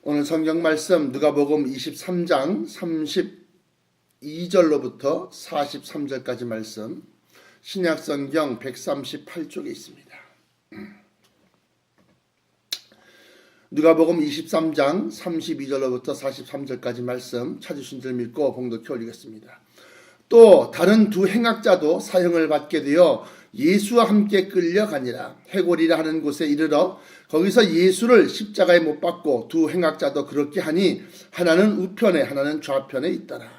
오늘 성경 말씀 누가복음 23장 32절로부터 43절까지 말씀 신약성경 138쪽에 있습니다. 누가복음 23장 32절로부터 43절까지 말씀 찾으신 줄 믿고 봉독해 올리겠습니다. 또 다른 두 행악자도 사형을 받게 되어 예수와 함께 끌려가니라. 해골이라 하는 곳에 이르러 거기서 예수를 십자가에 못 박고 두 행악자도 그렇게 하니 하나는 우편에 하나는 좌편에 있더라.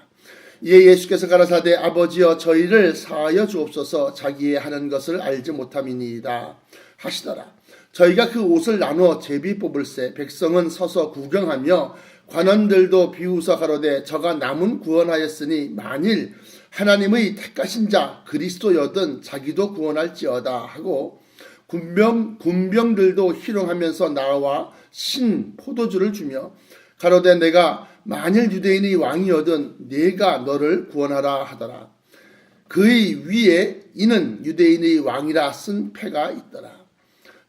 이에 예수께서 가라사대 아버지여 저희를 사하여 주옵소서 자기의 하는 것을 알지 못함이니이다 하시더라. 저희가 그 옷을 나누어 제비 뽑을새 백성은 서서 구경하며 관원들도 비웃어 가로되 저가 남은 구원하였으니 만일 하나님의 택하신 자 그리스도여든 자기도 구원할지어다 하고 군병들도 희롱하면서 나와 신 포도주를 주며 가로되 내가 만일 유대인의 왕이여든 네가 너를 구원하라 하더라. 그의 위에 이는 유대인의 왕이라 쓴 패가 있더라.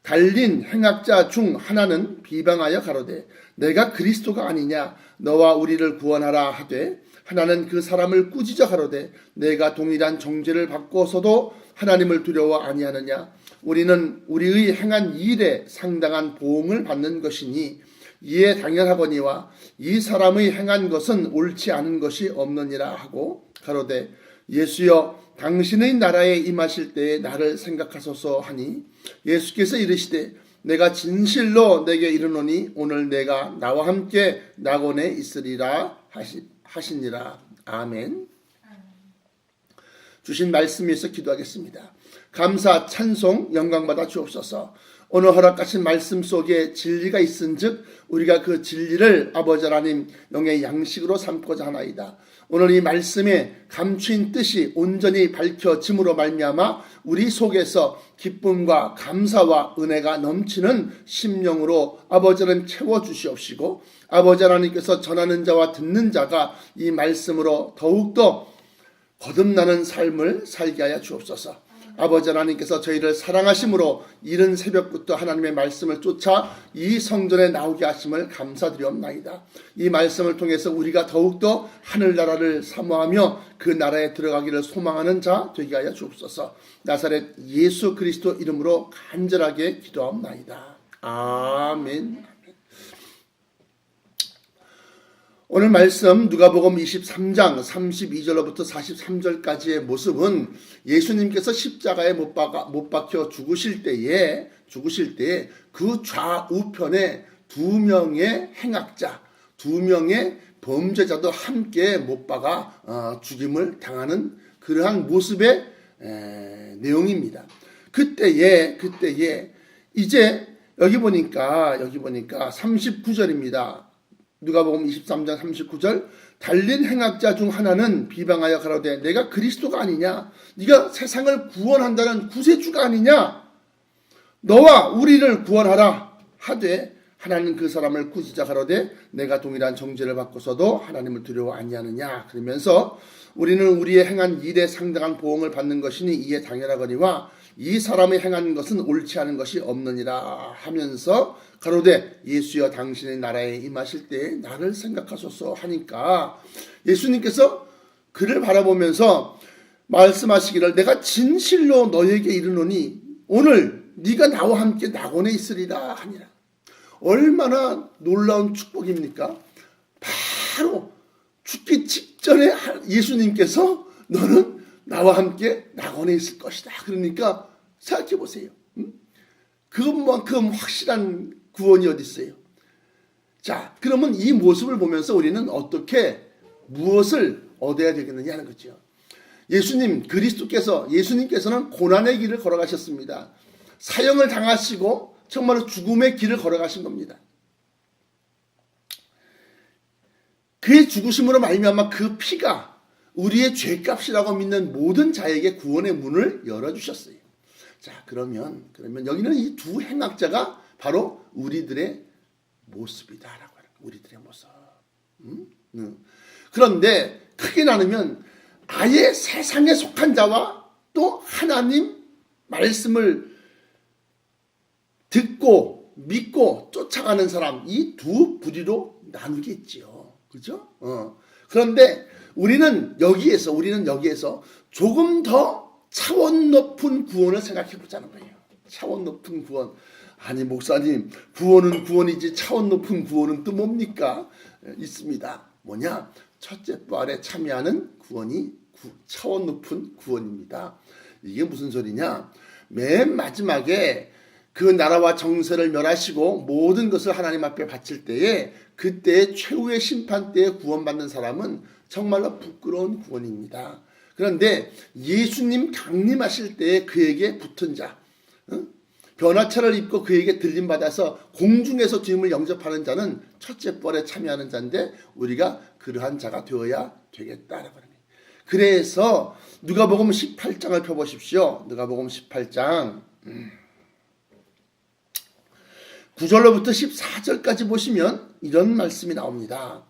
달린 행악자 중 하나는 비방하여 가로되 내가 그리스도가 아니냐 너와 우리를 구원하라 하되 하나는 그 사람을 꾸짖어 가로되 내가 동일한 정죄를 받고서도 하나님을 두려워 아니하느냐 우리는 우리의 행한 일에 상당한 보응을 받는 것이니 이에 당연하거니와 이 사람의 행한 것은 옳지 않은 것이 없느니라 하고 가로되 예수여 당신의 나라에 임하실 때에 나를 생각하소서 하니 예수께서 이르시되 내가 진실로 내게 이르노니 오늘 내가 나와 함께 낙원에 있으리라 하시니라. 아멘. 주신 말씀에서 기도하겠습니다. 감사 찬송 영광받아 주옵소서. 오늘 허락하신 말씀 속에 진리가 있은즉 우리가 그 진리를 아버지 하나님 영의 양식으로 삼고자 하나이다. 오늘 이 말씀에 감추인 뜻이 온전히 밝혀짐으로 말미암아 우리 속에서 기쁨과 감사와 은혜가 넘치는 심령으로 아버지 하나님 채워주시옵시고 아버지 하나님께서 전하는 자와 듣는 자가 이 말씀으로 더욱더 거듭나는 삶을 살게 하여 주옵소서. 아버지 하나님께서 저희를 사랑하심으로 이른 새벽부터 하나님의 말씀을 쫓아 이 성전에 나오게 하심을 감사드리옵나이다. 이 말씀을 통해서 우리가 더욱더 하늘나라를 사모하며 그 나라에 들어가기를 소망하는 자 되게 하여 주옵소서. 나사렛 예수 그리스도 이름으로 간절하게 기도하옵나이다. 아멘. 오늘 말씀 누가복음 23장 32절로부터 43절까지의 모습은 예수님께서 십자가에 못 박혀 죽으실 때에 그 좌우편에 두 명의 행악자, 두 명의 범죄자도 함께 못 박아 죽임을 당하는 그러한 모습의 내용입니다. 그때에 이제 여기 보니까 39절입니다. 누가복음 23장 39절 달린 행악자 중 하나는 비방하여 가로되 내가 그리스도가 아니냐 네가 세상을 구원한다는 구세주가 아니냐 너와 우리를 구원하라 하되 하나님 그 사람을 꾸짖어 가로되 내가 동일한 정죄를 받고서도 하나님을 두려워 아니하느냐 그러면서 우리는 우리의 행한 일에 상당한 보응을 받는 것이니 이에 당연하거니와 이 사람의 행한 것은 옳지 않은 것이 없느니라 하면서 가로되 예수여 당신의 나라에 임하실 때에 나를 생각하소서 하니까 예수님께서 그를 바라보면서 말씀하시기를 내가 진실로 너에게 이르노니 오늘 네가 나와 함께 낙원에 있으리라 하니라. 얼마나 놀라운 축복입니까? 바로 죽기 직전에 예수님께서 너는 나와 함께 낙원에 있을 것이다. 그러니까 생각해 보세요. 그것만큼 확실한 구원이 어디 있어요? 자, 그러면 이 모습을 보면서 우리는 어떻게 무엇을 얻어야 되겠느냐 하는 거죠. 예수님께서는 고난의 길을 걸어가셨습니다. 사형을 당하시고 정말로 죽음의 길을 걸어가신 겁니다. 그의 죽으심으로 말미암아 그 피가 우리의 죄값이라고 믿는 모든 자에게 구원의 문을 열어주셨어요. 자, 그러면 여기는 이 두 행악자가 바로 우리들의 모습이다라고 하는 거예요. 우리들의 모습. 그런데 크게 나누면 아예 세상에 속한 자와 또 하나님 말씀을 듣고 믿고 쫓아가는 사람, 이 두 부류로 나누겠지요. 그죠? 그런데 우리는 여기에서 조금 더 차원 높은 구원을 생각해 보자는 거예요. 차원 높은 구원. 아니 목사님, 구원은 구원이지 차원 높은 구원은 또 뭡니까? 있습니다. 뭐냐? 첫째 부활에 참여하는 구원이 차원 높은 구원입니다. 이게 무슨 소리냐? 맨 마지막에 그 나라와 정세를 멸하시고 모든 것을 하나님 앞에 바칠 때에 그때 최후의 심판 때에 구원받는 사람은 정말로 부끄러운 구원입니다. 그런데 예수님 강림하실 때에 그에게 붙은 자, 변화차를 입고 그에게 들림받아서 공중에서 주님을 영접하는 자는 첫째 부활에 참여하는 자인데 우리가 그러한 자가 되어야 되겠다라고 합니다. 그래서 누가복음 18장을 펴보십시오. 누가복음 18장 9절로부터 14절까지 보시면 이런 말씀이 나옵니다.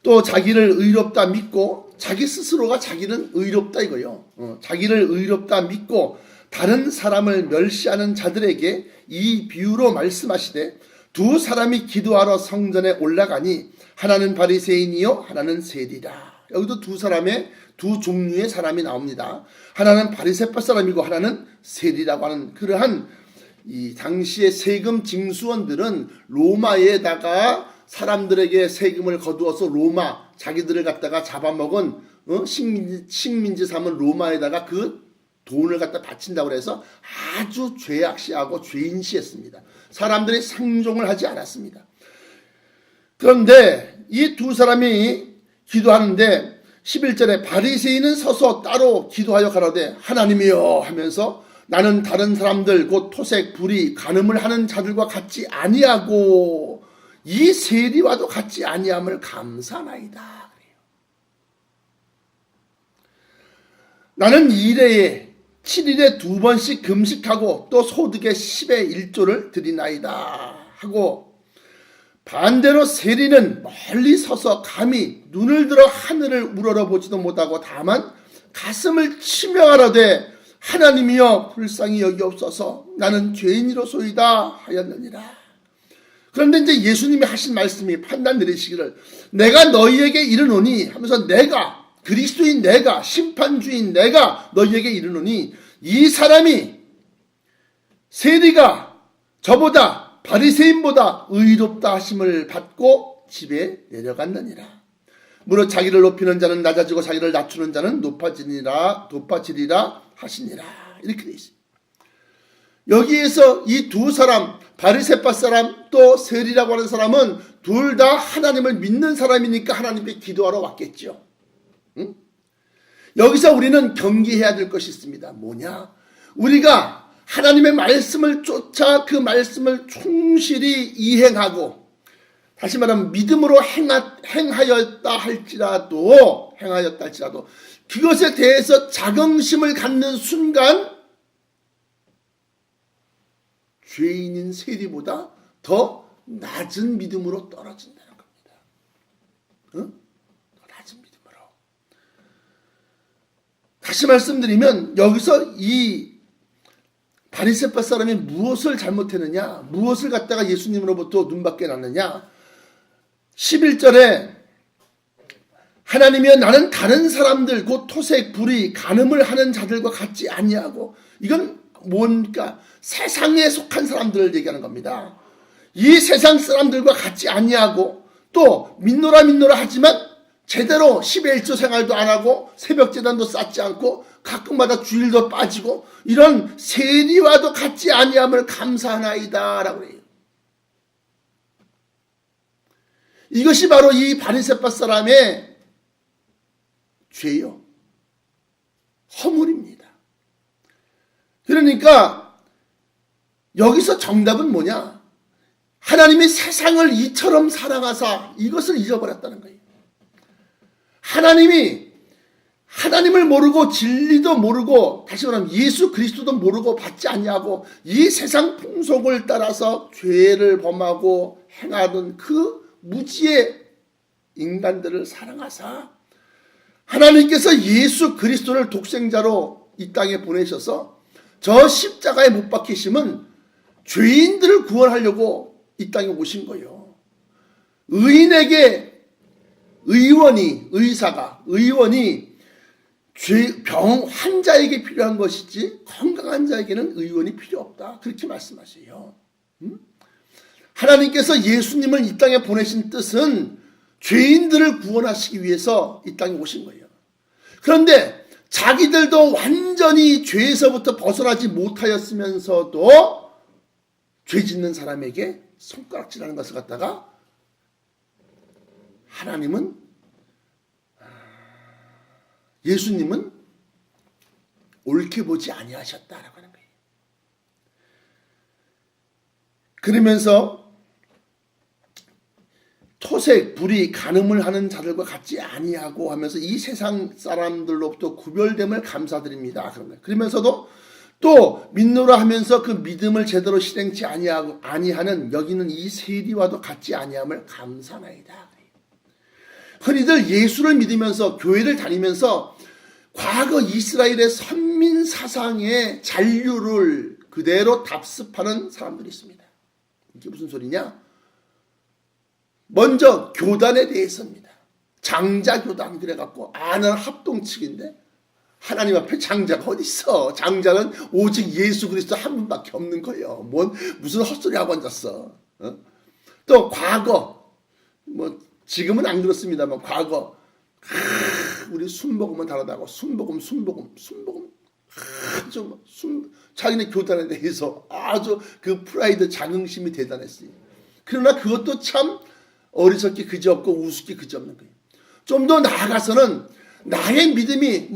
또 자기를 의롭다 믿고 자기 스스로가 자기는 의롭다 이거요. 자기를 의롭다 믿고 다른 사람을 멸시하는 자들에게 이 비유로 말씀하시되 두 사람이 기도하러 성전에 올라가니 하나는 바리새인이요 하나는 세리라. 여기도 두 종류의 사람이 나옵니다. 하나는 바리새파 사람이고 하나는 세리라고 하는 그러한 이 당시의 세금 징수원들은 로마에다가 사람들에게 세금을 거두어서 로마 자기들을 갖다가 잡아먹은 식민지 삼은 로마에다가 그 돈을 갖다 바친다고 해서 아주 죄악시하고 죄인시했습니다. 사람들이 상종을 하지 않았습니다. 그런데 이 두 사람이 기도하는데 11절에 바리새인은 서서 따로 기도하여 가로되 하나님이여 하면서 나는 다른 사람들 곧 토색, 불의, 간음을 하는 자들과 같이 아니하고 이 세리와도 같이 아니함을 감사하나이다. 나는 7일에 2번씩 금식하고 또 소득의 10의 1조를 드리나이다 하고 반대로 세리는 멀리 서서 감히 눈을 들어 하늘을 우러러보지도 못하고 다만 가슴을 치며 가로되 하나님이여 불쌍히 여기옵소서 나는 죄인이로소이다 하였느니라. 그런데 이제 예수님이 하신 말씀이 판단 내리시기를 내가 너희에게 이르노니 하면서 내가 그리스도인 내가 심판주인 내가 너희에게 이르노니 이 사람이 세리가 저보다 바리새인보다 의롭다 하심을 받고 집에 내려갔느니라. 무릇 자기를 높이는 자는 낮아지고 자기를 낮추는 자는 높아지리라 하시니라. 이렇게 돼 있어요. 여기에서 이 두 사람 바리새파 사람 또 세리라고 하는 사람은 둘 다 하나님을 믿는 사람이니까 하나님께 기도하러 왔겠죠. 응? 여기서 우리는 경계해야 될 것이 있습니다. 뭐냐? 우리가 하나님의 말씀을 쫓아 그 말씀을 충실히 이행하고 다시 말하면 믿음으로 행하였다 할지라도 그것에 대해서 자긍심을 갖는 순간 죄인인 세리보다 더 낮은 믿음으로 떨어진다는 겁니다. 더 낮은 믿음으로. 다시 말씀드리면 여기서 이 바리새파 사람이 무엇을 잘못했느냐, 무엇을 갖다가 예수님으로부터 눈밖에 났느냐. 11절에 하나님이여 나는 다른 사람들 곧 토색, 불의, 간음을 하는 자들과 같지 아니하고 이건 뭔가 세상에 속한 사람들을 얘기하는 겁니다. 이 세상 사람들과 같지 아니하고 또 믿노라 하지만 제대로 10의 1조 생활도 안 하고 새벽 제단도 쌓지 않고 가끔마다 주일도 빠지고 이런 세리와도 같지 아니함을 감사하나이다 라고 해요. 이것이 바로 이 바리새파 사람의 죄요. 허물입니다. 그러니까 여기서 정답은 뭐냐? 하나님이 세상을 이처럼 사랑하사 이것을 잊어버렸다는 거예요. 하나님을 모르고 진리도 모르고 다시 말하면 예수 그리스도도 모르고 받지 않냐고 이 세상 풍속을 따라서 죄를 범하고 행하던 그 무지의 인간들을 사랑하사 하나님께서 예수 그리스도를 독생자로 이 땅에 보내셔서 저 십자가에 못 박히심은 죄인들을 구원하려고 이 땅에 오신 거예요. 의인에게 의원이 병 환자에게 필요한 것이지 건강한 자에게는 의원이 필요 없다. 그렇게 말씀하세요. 하나님께서 예수님을 이 땅에 보내신 뜻은 죄인들을 구원하시기 위해서 이 땅에 오신 거예요. 그런데 자기들도 완전히 죄에서부터 벗어나지 못하였으면서도 죄 짓는 사람에게 손가락질하는 것을 갖다가 예수님은 옳게 보지 아니하셨다라고 하는 거예요. 그러면서 토색, 불의, 간음을 하는 자들과 같지 아니하고 하면서 이 세상 사람들로부터 구별됨을 감사드립니다. 그러면서도 또 믿노라 하면서 그 믿음을 제대로 실행치 아니하는 여기는 이 세리와도 같지 아니함을 감사나이다. 흔히들 예수를 믿으면서 교회를 다니면서 과거 이스라엘의 선민 사상의 잔류를 그대로 답습하는 사람들이 있습니다. 이게 무슨 소리냐? 먼저 교단에 대해서입니다. 장자교단 그래갖고 나는 합동측인데 하나님 앞에 장자가 어디 있어? 장자는 오직 예수 그리스도 한 분밖에 없는 거예요. 무슨 헛소리 하고 앉았어? 또 과거 지금은 안 그렇습니다만 과거 우리 순복음은 다르다고 순복음 아주 자기네 교단에 대해서 아주 그 프라이드 자긍심이 대단했어요. 그러나 그것도 참 어리석기 그지없고 우습기 그지없는 거예요. 좀 더 나아가서는 나의 믿음이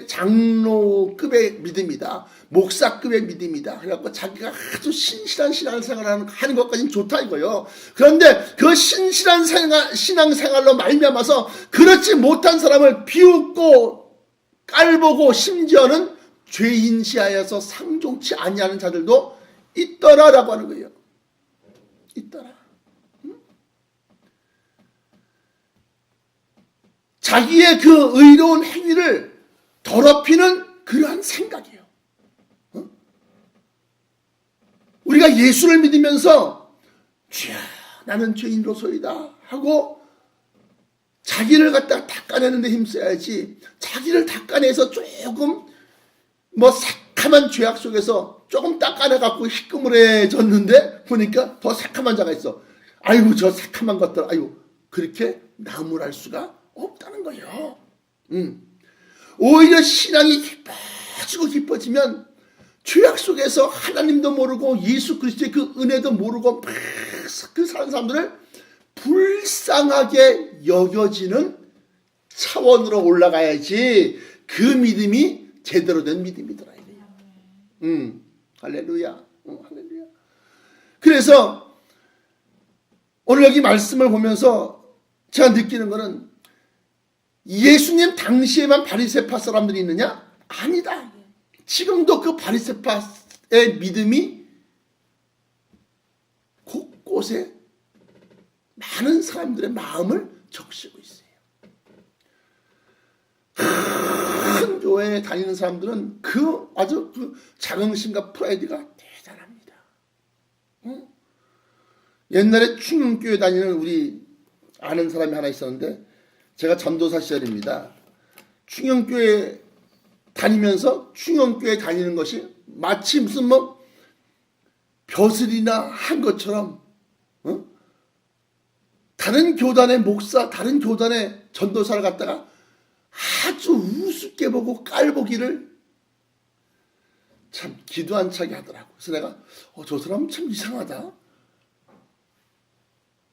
장로급의 믿음이다, 목사급의 믿음이다. 그래갖고 자기가 아주 신실한 신앙생활을 하는 것까지는 좋다 이거요. 그런데 그 신실한 신앙생활로 말미암아서 그렇지 못한 사람을 비웃고 깔보고 심지어는 죄인시하여서 상종치 아니하는 자들도 있더라라고 하는 거예요. 있더라. 자기의 그 의로운 행위를 더럽히는 그러한 생각이에요. 우리가 예수를 믿으면서 주야 나는 죄인으로소이다 하고 자기를 갖다 닦아내는 데 힘써야지, 자기를 닦아내서 조금 새카만 죄악 속에서 조금 닦아내갖고 희끄무레졌는데 보니까 더 새카만 자가 있어. 아이고 저 새카만 것들 아이고 그렇게 나무랄 수가 없다는 거예요. 오히려 신앙이 깊어지면 죄악 속에서 하나님도 모르고 예수 그리스도의 그 은혜도 모르고 그 사는 사람들을 불쌍하게 여겨지는 차원으로 올라가야지 그 믿음이 제대로 된 믿음이더라. 할렐루야. 할렐루야. 그래서 오늘 여기 말씀을 보면서 제가 느끼는 거는 예수님 당시에만 바리새파 사람들이 있느냐? 아니다. 지금도 그 바리새파의 믿음이 곳곳에 많은 사람들의 마음을 적시고 있어요. 큰 교회에 다니는 사람들은 아주 그 자긍심과 프라이드가 대단합니다. 옛날에 충영교회 다니는 우리 아는 사람이 하나 있었는데 제가 전도사 시절입니다. 충영교회 다니면서 충영교회 다니는 것이 마치 무슨 벼슬이나 한 것처럼 다른 교단의 목사, 다른 교단의 전도사를 갖다가 아주 우습게 보고 깔보기를 참 기도 안 차게 하더라고. 그래서 내가 저 사람은 참 이상하다.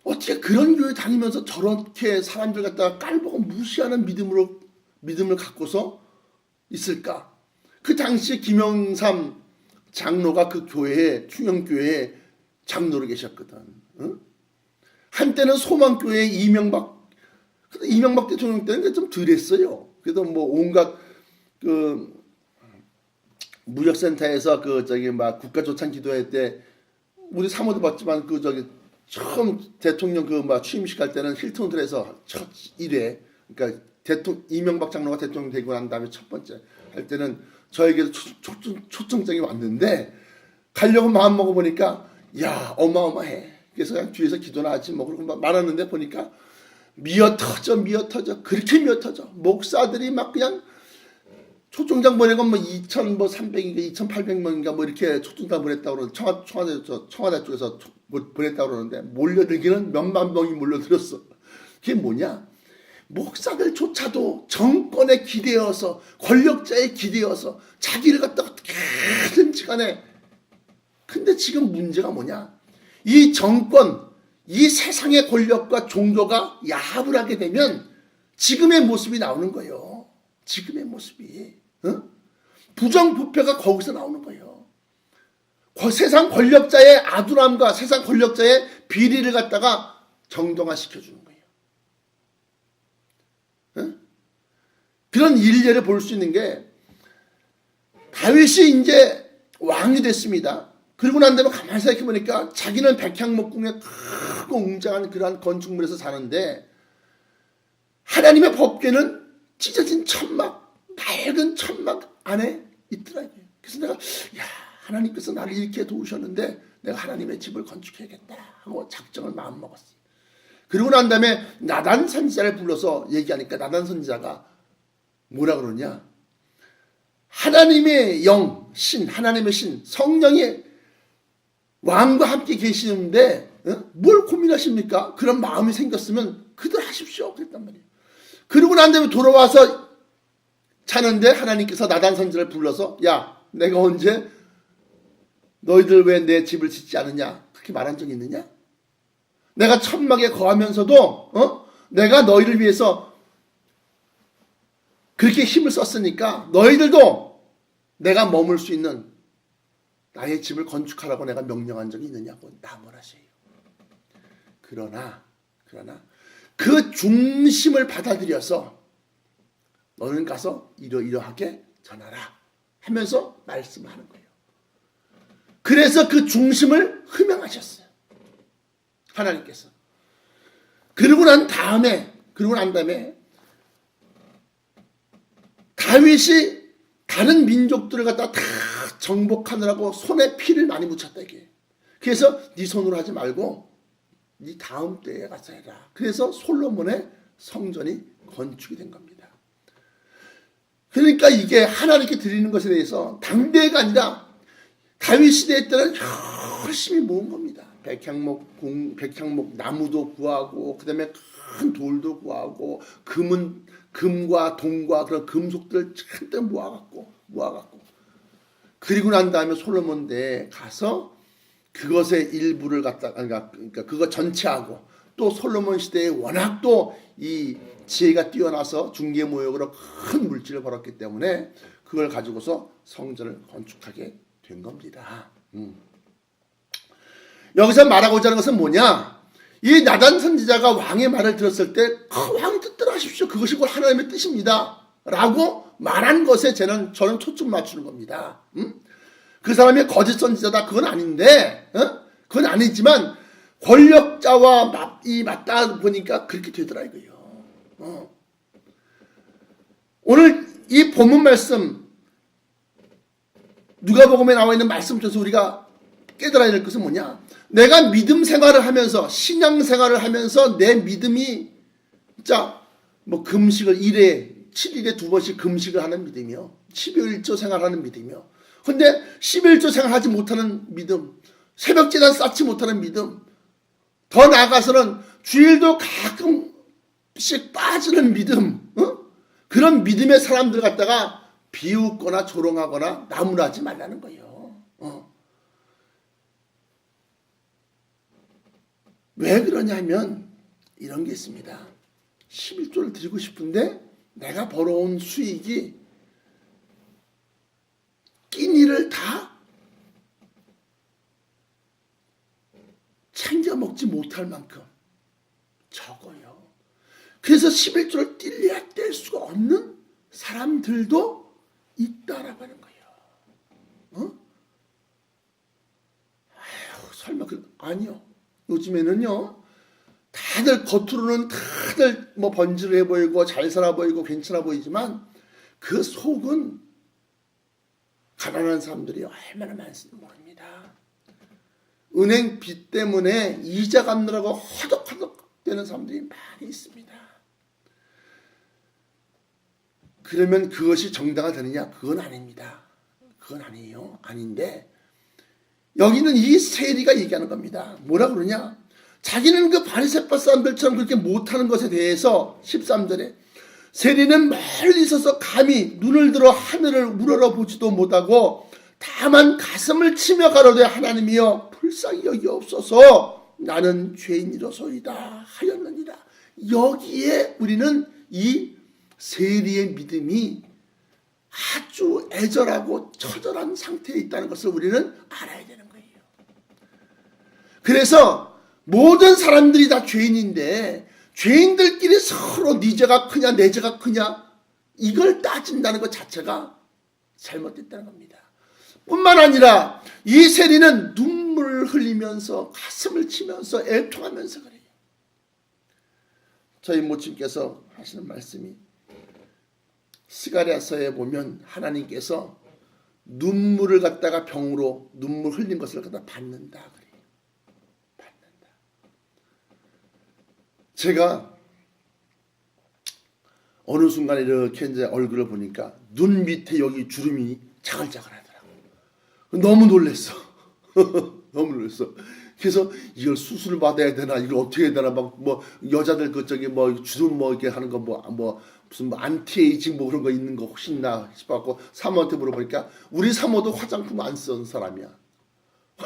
어떻게 그런 교회 다니면서 저렇게 사람들 갖다가 깔보고 무시하는 믿음을 갖고서 있을까? 그 당시에 김영삼 장로가 그 교회에 충영교회에 장로로 계셨거든. 한때는 소망교회 이명박 대통령 때는 좀 덜했어요. 그래도 온갖 그 무역센터에서 국가조찬 기도회 때 우리 사모도 봤지만 처음 대통령 취임식 할 때는 힐튼 호텔에서 첫 1회, 그러니까 이명박 장로가 대통령 되고 난 다음에 첫 번째 할 때는 저에게도 초청장이 왔는데 가려고 마음 먹어보니까 야 어마어마해. 그래서 그냥 뒤에서 기도나 하지 뭐 그러고 말하는데 보니까 미어 터져 그렇게 미어 터져. 목사들이 막 그냥 초청장 보내고 뭐 2,300인가 2,800명인가 뭐 이렇게 초청장 보냈다고 그러는데 청와대 쪽에서 보냈다고 그러는데 몰려들기는 몇만 명이 몰려들었어. 그게 뭐냐? 목사들조차도 정권에 기대어서 권력자에 기대어서 자기를 갖다가 어떻게든지 간에 근데 지금 문제가 뭐냐? 이 정권, 이 세상의 권력과 종교가 야합을 하게 되면 지금의 모습이 나오는 거예요. 지금의 모습이. 부정부패가 거기서 나오는 거예요. 세상 권력자의 아둔함과 세상 권력자의 비리를 갖다가 정당화시켜주는 거예요. 그런 일례를 볼 수 있는 게 다윗이 이제 왕이 됐습니다. 그러고 난 다음에 가만히 생각해 보니까 자기는 백향목궁에 크고 웅장한 그러한 건축물에서 사는데 하나님의 법궤는 찢어진 천막, 낡은 천막 안에 있더라고요. 그래서 내가 야 하나님께서 나를 이렇게 도우셨는데 내가 하나님의 집을 건축해야겠다 하고 작정을 마음먹었어요. 그러고 난 다음에 나단 선지자를 불러서 얘기하니까 나단 선지자가 뭐라 그러냐? 하나님의 영, 신, 하나님의 신, 성령이 왕과 함께 계시는데 뭘 고민하십니까? 그런 마음이 생겼으면 그들 하십시오. 그랬단 말이에요. 그러고 난 다음에 돌아와서 자는데 하나님께서 나단 선지자를 불러서 야 내가 언제 너희들 왜 내 집을 짓지 않느냐? 그렇게 말한 적이 있느냐? 내가 천막에 거하면서도 내가 너희를 위해서 그렇게 힘을 썼으니까 너희들도 내가 머물 수 있는 나의 집을 건축하라고 내가 명령한 적이 있느냐고 나무라세요. 그러나 그 중심을 받아들여서 너는 가서 이러이러하게 전하라 하면서 말씀하는 거예요. 그래서 그 중심을 흐명하셨어요. 하나님께서. 그러고 난 다음에 다윗이 다른 민족들을 갖다 다 정복하느라고 손에 피를 많이 묻혔다 이게. 그래서 네 손으로 하지 말고 네 다음 때에 가서 해라. 그래서 솔로몬의 성전이 건축이 된 겁니다. 그러니까 이게 하나님께 드리는 것에 대해서 당대가 아니라 다윗 시대 때는 열심히 모은 겁니다. 백향목 나무도 구하고 그다음에 큰 돌도 구하고 금과 동과 그런 금속들을 잔뜩 모아갖고 그리고 난 다음에 솔로몬 대에 가서 그것의 일부를 갖다가 그러니까 그거 전체하고 또 솔로몬 시대에 워낙 또 이 지혜가 뛰어나서 중개모욕으로 큰 물질을 벌었기 때문에 그걸 가지고서 성전을 건축하게 된 겁니다. 여기서 말하고자 하는 것은 뭐냐? 이 나단 선지자가 왕의 말을 들었을 때 왕 뜻대로 하십시오. 그것이 곧 하나님의 뜻입니다. 라고 말한 것에 저는 초점 맞추는 겁니다. 그 사람이 거짓 선지자다 그건 아닌데 그건 아니지만 권력자와 맞다 보니까 그렇게 되더라 이거예요. 오늘 이 본문 말씀 누가복음에 나와 있는 말씀 중에서 우리가 깨달아야 될 것은 뭐냐? 내가 믿음 생활을 하면서 신앙 생활을 하면서 내 믿음이 진짜 뭐 금식을 7일에 2번씩 금식을 하는 믿음이요. 12일조 생활하는 믿음이요. 근데 11조 생활하지 못하는 믿음, 새벽제단 쌓지 못하는 믿음, 더 나아가서는 주일도 가끔씩 빠지는 믿음, 그런 믿음의 사람들 갖다가 비웃거나 조롱하거나 나무라지 말라는 거예요. 왜 그러냐면 이런 게 있습니다. 11조를 드리고 싶은데 내가 벌어온 수익이 끼니를 다 챙겨 먹지 못할 만큼 적어요. 그래서 11조를 뗄래야 뗄 수가 없는 사람들도 있다라고 하는 거예요. 설마 아니요. 요즘에는요. 다들 겉으로는 다들 뭐 번지르해 보이고 잘 살아 보이고 괜찮아 보이지만 그 속은 가난한 사람들이 얼마나 많은지 모릅니다. 은행 빚 때문에 이자 갚느라고 허덕허덕 되는 사람들이 많이 있습니다. 그러면 그것이 정당화 되느냐? 그건 아닙니다. 그건 아니에요. 아닌데 여기는 이 세리가 얘기하는 겁니다. 뭐라 그러냐? 자기는 그 바리새파 사람들처럼 그렇게 못하는 것에 대해서 13절에 세리는 멀리 있어서 감히 눈을 들어 하늘을 우러러보지도 못하고 다만 가슴을 치며 가로되 하나님이여 불쌍히 여기옵소서 나는 죄인이로소이다 하였느니라. 여기에 우리는 이 세리의 믿음이 아주 애절하고 처절한 상태에 있다는 것을 우리는 알아야 되는 거예요. 그래서 모든 사람들이 다 죄인인데 죄인들끼리 서로 네 죄가 크냐 내 죄가 크냐 이걸 따진다는 것 자체가 잘못됐다는 겁니다. 뿐만 아니라 이 세리는 눈물을 흘리면서 가슴을 치면서 애통하면서 그래요. 저희 모친께서 하시는 말씀이 스가랴서에 보면 하나님께서 눈물을 갖다가 병으로 눈물 흘린 것을 갖다 받는다 그래요. 받는다. 제가 어느 순간에 이렇게 이제 얼굴을 보니까 눈 밑에 여기 주름이 자글자글하더라고요. 너무 놀랐어. 너무 놀랐어. 그래서 이걸 수술을 받아야 되나 이걸 어떻게 해야 되나 막 뭐 여자들 그 저기 뭐 주름 뭐 이렇게 하는 거 뭐 무슨 뭐 안티에이징 뭐 그런 거 있는 거 혹시 있나 싶어갖고 사모한테 물어보니까 우리 사모도 화장품 안 쓰는 사람이야.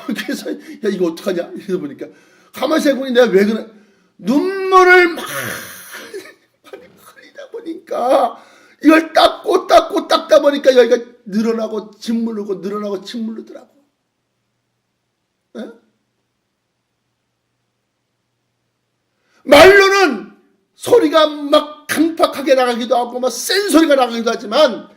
그래서 야 이거 어떡하냐 이러다 보니까 가만히 생각해보니 내가 왜 그래 눈물을 많이 흘리다 보니까 이걸 닦다 보니까 여기가 늘어나고 짓무르고 늘어나고 짓무르더라고. 에? 말로는 소리가 막 강팍하게 나가기도 하고 막 센 소리가 나가기도 하지만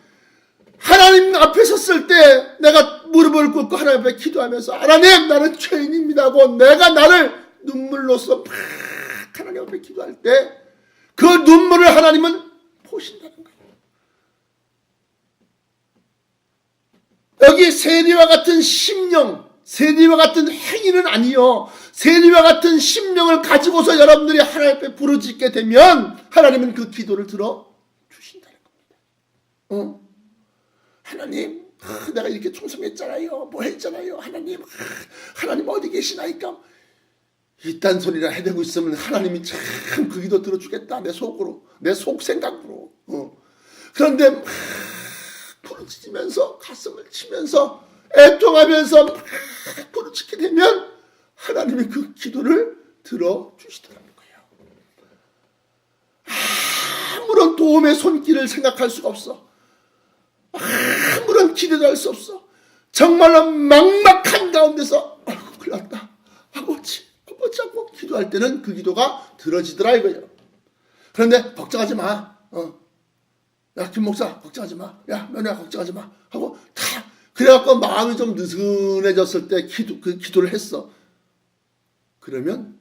하나님 앞에 섰을 때 내가 무릎을 꿇고 하나님 앞에 기도하면서 하나님 나는 죄인입니다 하고 내가 나를 눈물로써 팍 하나님 앞에 기도할 때 그 눈물을 하나님은 보신다는 거예요. 여기 세리와 같은 심령, 세리와 같은 행위는 아니요. 세리와 같은 심령을 가지고서 여러분들이 하나님 앞에 부르짖게 되면 하나님은 그 기도를 들어 주신다는 겁니다. 하나님, 내가 이렇게 충성했잖아요. 뭐 했잖아요. 하나님, 하나님 어디 계시나이까? 이딴 소리를 해대고 있으면 하나님이 참 그 기도 들어주겠다. 내 속으로, 내 속 생각으로. 그런데 부르짖으면서 가슴을 치면서 애통하면서 부르짖게 되면 하나님이 그 기도를 들어주시더라는 거예요. 아무런 도움의 손길을 생각할 수가 없어. 아무런 기대도 할 수 없어. 정말로 막막한 가운데서 큰일 났다. 아버지 하고 기도할 때는 그 기도가 들어지더라 이거예요. 그런데 걱정하지 마. 야 김 목사 걱정하지 마. 야 며느리야 걱정하지 마. 하고 다 그래갖고 마음이 좀 느슨해졌을 때 그 기도를 했어. 그러면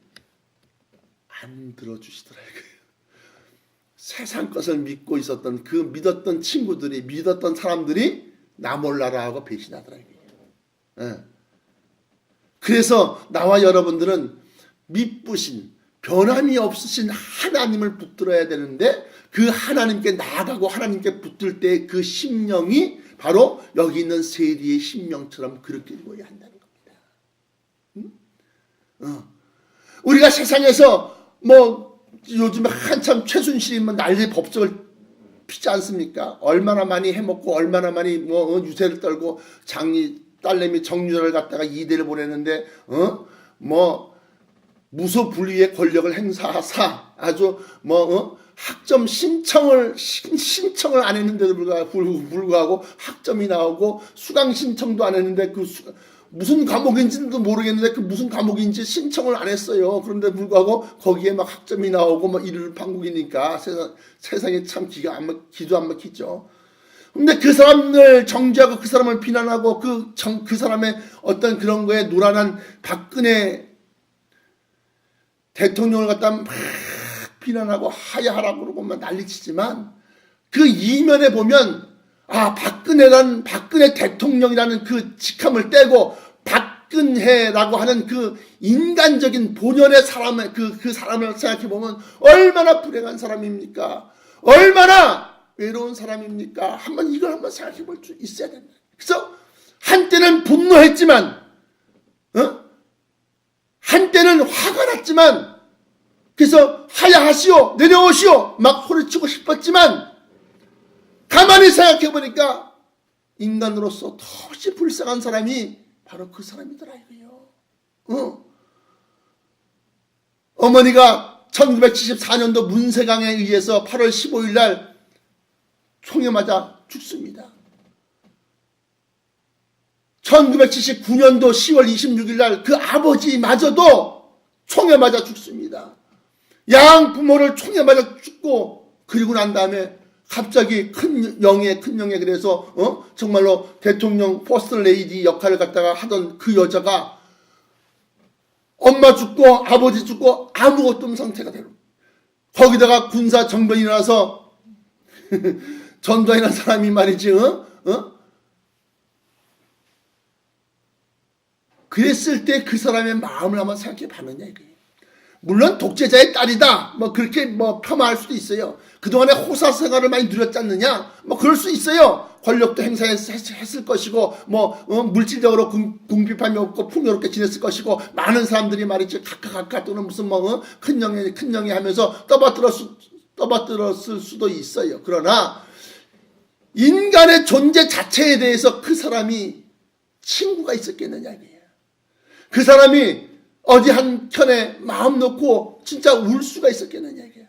안 들어주시더라 이거예요. 세상 것을 믿고 있었던 그 믿었던 친구들이 믿었던 사람들이 나 몰라라 하고 배신하더라 이거예요. 예. 그래서 나와 여러분들은 미쁘신 변함이 없으신 하나님을 붙들어야 되는데 그 하나님께 나아가고 하나님께 붙들 때 그 심령이 바로 여기 있는 세리의 심령처럼 그렇게 되어야 한다는 겁니다. 우리가 세상에서 뭐 요즘에 한참 최순실이 난리 법석을 피지 않습니까? 얼마나 많이 해먹고 얼마나 많이 뭐 유세를 떨고 딸내미 정유라를 갖다가 이대를 보내는데 뭐 무소불위의 권력을 행사하사 아주 학점 신청을 안 했는데도 불구하고 학점이 나오고 수강 신청도 안 했는데 무슨 과목인지도 모르겠는데 그 무슨 과목인지 신청을 안 했어요. 그런데 불구하고 거기에 막 학점이 나오고 뭐 이를 판국이니까 세상에 참 기도 안 막히죠. 근데 그 사람을 정죄하고 그 사람을 비난하고 그 사람의 어떤 그런 거에 노란한 박근혜 대통령을 갖다 막 비난하고 하야하라고 그러고 막 난리치지만 그 이면에 보면 박근혜 대통령이라는 그 직함을 떼고 박근혜라고 하는 그 인간적인 본연의 사람의 그 사람을 생각해 보면 얼마나 불행한 사람입니까? 얼마나 외로운 사람입니까? 이걸 한번 생각해 볼 수 있어야 된다. 그래서 한때는 분노했지만, 한때는 화가 났지만, 그래서 하야하시오, 내려오시오, 막 소리치고 싶었지만, 가만히 생각해 보니까 인간으로서 더없이 불쌍한 사람이 바로 그 사람이더라 이거요. 어머니가 1974년도 문세강에 의해서 8월 15일 날 총에 맞아 죽습니다. 1979년도 10월 26일 날 그 아버지마저도 총에 맞아 죽습니다. 양 부모를 총에 맞아 죽고, 그리고 난 다음에 갑자기 큰 영예 그래서 정말로 대통령 퍼스트 레이디 역할을 갖다가 하던 그 여자가 엄마 죽고 아버지 죽고 아무것도 없는 상태가 되는, 거기다가 군사 정변이 일어나서 전두환이라는 사람이 말이지 그랬을 때 그 사람의 마음을 한번 생각해 봤느냐 이거예요. 물론 독재자의 딸이다 그렇게 폄하할 수도 있어요. 그동안에 호사 생활을 많이 누렸지 않느냐 그럴 수 있어요. 권력도 행사했을 것이고 물질적으로 궁핍함이 없고 풍요롭게 지냈을 것이고, 많은 사람들이 말이지 각각 또는 무슨 큰영이 하면서 떠받들었을 수도 있어요. 그러나 인간의 존재 자체에 대해서 그 사람이 친구가 있었겠느냐 이거예요. 그 사람이 어디 한켠에 마음 놓고 진짜 울 수가 있었겠느냐 이게.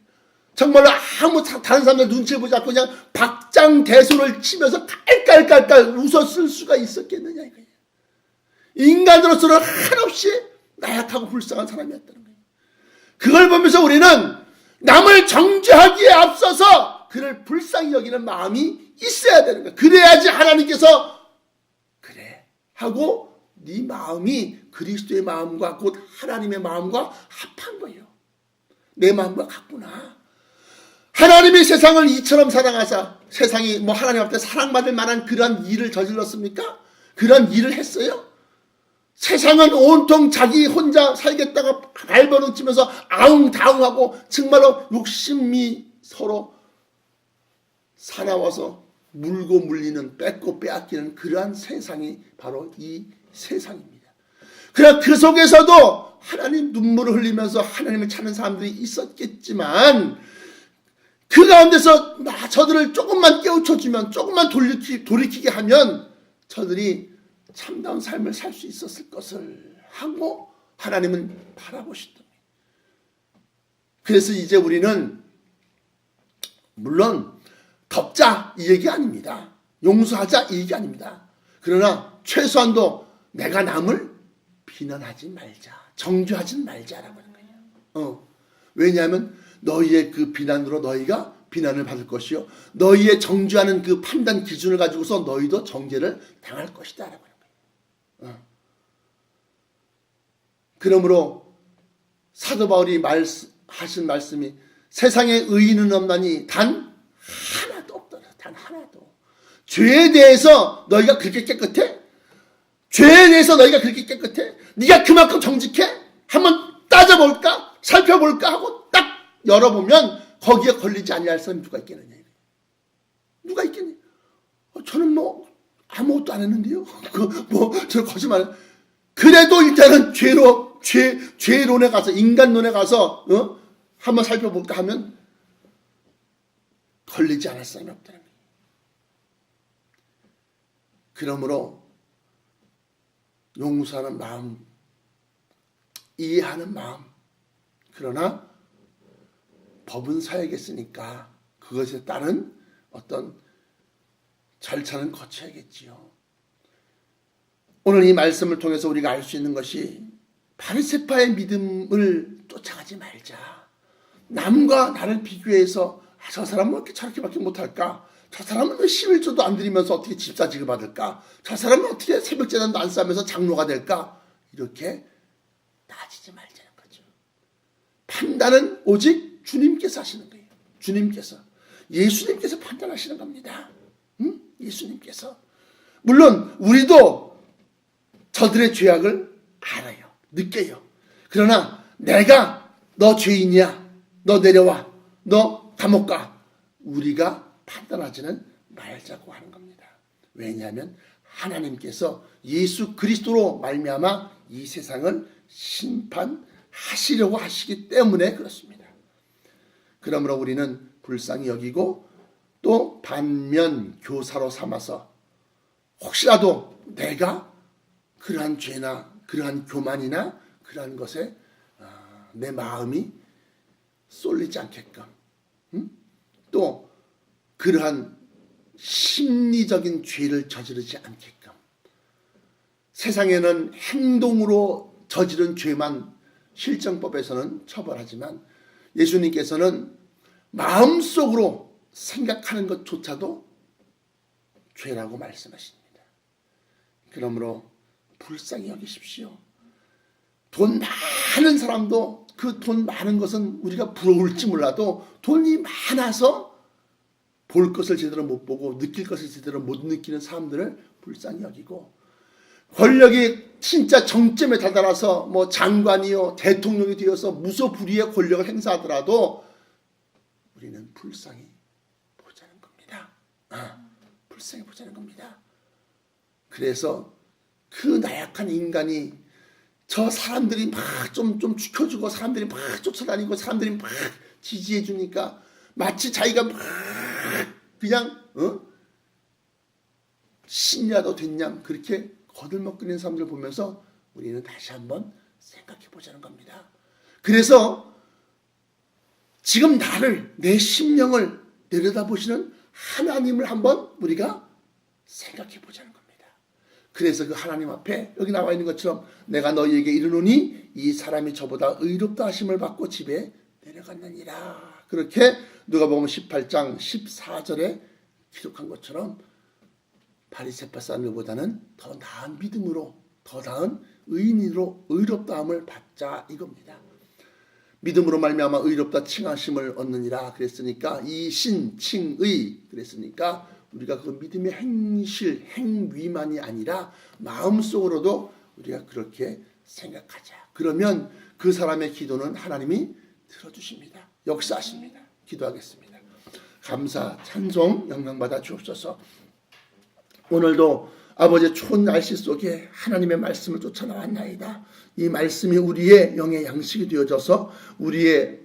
정말로 아무 다른 사람들 눈치를 보지 않고 그냥 박장대소를 치면서 깔깔깔깔 웃었을 수가 있었겠느냐 이거예요. 인간으로서는 한없이 나약하고 불쌍한 사람이었다는 거예요. 그걸 보면서 우리는 남을 정죄하기에 앞서서 그를 불쌍히 여기는 마음이 있어야 되는 거예요. 그래야지 하나님께서 그래 하고 네 마음이 그리스도의 마음과 곧 하나님의 마음과 합한 거예요. 내 마음과 같구나. 하나님이 세상을 이처럼 사랑하사, 세상이 하나님 앞에 사랑받을 만한 그런 일을 저질렀습니까? 그런 일을 했어요? 세상은 온통 자기 혼자 살겠다가 발버둥 치면서 아웅다웅하고 정말로 욕심이 서로 사나워서 물고 물리는, 뺏고 빼앗기는 그러한 세상이 바로 이 세상입니다. 그러나 그 속에서도 하나님 눈물을 흘리면서 하나님을 찾는 사람들이 있었겠지만, 그 가운데서 저들을 조금만 깨우쳐주면, 조금만 돌이키게 하면 저들이 참다운 삶을 살 수 있었을 것을 하고 하나님은 바라보시더니, 그래서 이제 우리는 물론 덮자 이 얘기 아닙니다. 용서하자 이 얘기 아닙니다. 그러나 최소한도 내가 남을 비난하지 말자, 정죄하지 말자라고 하는 거예요. 왜냐하면 너희의 그 비난으로 너희가 비난을 받을 것이요, 너희의 정죄하는 그 판단 기준을 가지고서 너희도 정죄를 당할 것이다 라고 하는 거예요. 그러므로 사도 바울이 하신 말씀이 세상에 의인은 없나니 단 하나도 없더라. 단 하나도. 죄에 대해서 너희가 그렇게 깨끗해? 죄에 대해서 너희가 그렇게 깨끗해? 네가 그만큼 정직해? 한번 따져볼까? 살펴볼까? 하고 딱 열어보면 거기에 걸리지 아니할 사람이 누가 있겠느냐. 누가 있겠니? 저는 아무것도 안 했는데요. 저 거짓말. 그래도 일단은 죄론에 가서, 인간론에 가서 한번 살펴볼까 하면 걸리지 않을 사람이 없다는 거예요. 그러므로 용서하는 마음, 이해하는 마음, 그러나 법은 서야겠으니까 그것에 따른 어떤 절차는 거쳐야겠지요. 오늘 이 말씀을 통해서 우리가 알 수 있는 것이, 바리새파의 믿음을 쫓아가지 말자. 남과 나를 비교해서 저 사람은 어떻게 저렇게밖에 못할까? 저 사람은 왜 11조도 안 드리면서 어떻게 집사직을 받을까? 저 사람은 어떻게 새벽제단도 안 싸면서 장로가 될까? 이렇게 따지지 말자는 거죠. 판단은 오직 주님께서 하시는 거예요. 주님께서. 예수님께서 판단하시는 겁니다. 예수님께서. 물론 우리도 저들의 죄악을 알아요. 느껴요. 그러나 내가 너 죄인이야. 너 내려와. 너 감옥 가. 우리가 판단하지는 말자고 하는 겁니다. 왜냐하면 하나님께서 예수 그리스도로 말미암아 이 세상을 심판하시려고 하시기 때문에 그렇습니다. 그러므로 우리는 불쌍히 여기고 또 반면 교사로 삼아서 혹시라도 내가 그러한 죄나 그러한 교만이나 그러한 것에 내 마음이 쏠리지 않게끔 또 그러한 심리적인 죄를 저지르지 않게끔 세상에는 행동으로 저지른 죄만 실정법에서는 처벌하지만 예수님께서는 마음속으로 생각하는 것조차도 죄라고 말씀하십니다. 그러므로 불쌍히 여기십시오. 돈 많은 사람도 그 돈 많은 것은 우리가 부러울지 몰라도 돈이 많아서 볼 것을 제대로 못 보고 느낄 것을 제대로 못 느끼는 사람들을 불쌍히 여기고 권력이 진짜 정점에 다다라서 뭐 장관이요 대통령이 되어서 무소불위의 권력을 행사하더라도 우리는 불쌍히 보자는 겁니다. 불쌍히 보자는 겁니다. 그래서 그 나약한 인간이 저 사람들이 막 좀 지켜주고 사람들이 막 쫓아다니고 사람들이 막 지지해 주니까 마치 자기가 막 그냥 신이라도 됐냐 그렇게 거들먹거리는 사람들을 보면서 우리는 다시 한번 생각해 보자는 겁니다. 그래서 지금 나를 내 심령을 내려다보시는 하나님을 한번 우리가 생각해 보자는 겁니다. 그래서 그 하나님 앞에 여기 나와 있는 것처럼 내가 너희에게 이르노니 이 사람이 저보다 의롭다 하심을 받고 집에 내려갔느니라. 그렇게 누가복음 18장 14절에 기록한 것처럼 바리새파 사람들보다는 더 나은 믿음으로 더 나은 의인으로 의롭다함을 받자 이겁니다. 믿음으로 말미암아 의롭다 칭하심을 얻느니라 그랬으니까 이 신칭의 그랬으니까 우리가 그 믿음의 행실 행위만이 아니라 마음속으로도 우리가 그렇게 생각하자. 그러면 그 사람의 기도는 하나님이 들어주십니다. 역사하십니다. 기도하겠습니다. 감사 찬송 영광받아 주옵소서. 오늘도 아버지의 추운 날씨 속에 하나님의 말씀을 쫓아나왔나이다. 이 말씀이 우리의 영의 양식이 되어져서 우리의